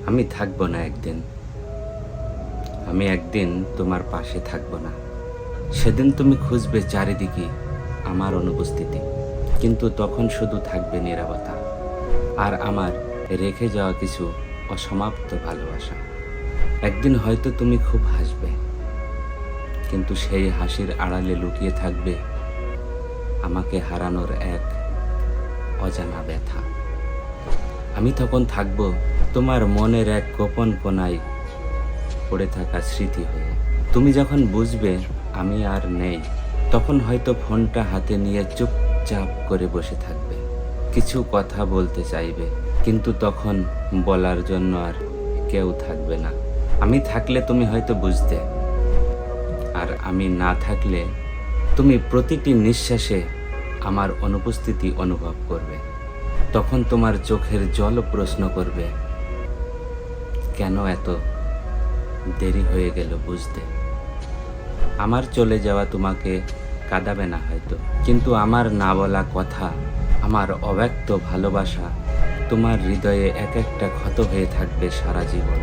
আমি থাকবো না একদিন। আমি একদিন তোমার পাশে থাকবো না। সেদিন তুমি খুঁজবে চারিদিকে আমার অনুপস্থিতি, কিন্তু তখন শুধু থাকবে নীরবতা আর আমার রেখে যাওয়া কিছু অসমাপ্ত ভালোবাসা। একদিন হয়তো তুমি খুব হাসবে, কিন্তু সেই হাসির আড়ালে লুকিয়ে থাকবে আমাকে হারানোর এক অজানা ব্যথা। আমি তখন থাকব তোমার মনের এক গোপন কোণায় পড়ে থাকা স্মৃতি হয়ে। তুমি যখন বুঝবে আমি আর নেই, তখন হয়তো ফোনটা হাতে নিয়ে চুপচাপ করে বসে থাকবে। কিছু কথা বলতে চাইবে, কিন্তু তখন বলার জন্য আর কেউ থাকবে না। আমি থাকলে তুমি হয়তো বুঝতে, আর আমি না থাকলে তুমি প্রতিটি নিঃশ্বাসে আমার অনুপস্থিতি অনুভব করবে। তখন তোমার চোখের জল প্রশ্ন করবে, কেন এত দেরি হয়ে গেল বুঝতে। আমার চলে যাওয়া তোমাকে কাঁদাবে না হয়তো, কিন্তু আমার না বলা কথা, আমার অব্যক্ত ভালোবাসা তোমার হৃদয়ে এক একটা ক্ষত হয়ে থাকবে সারা জীবন।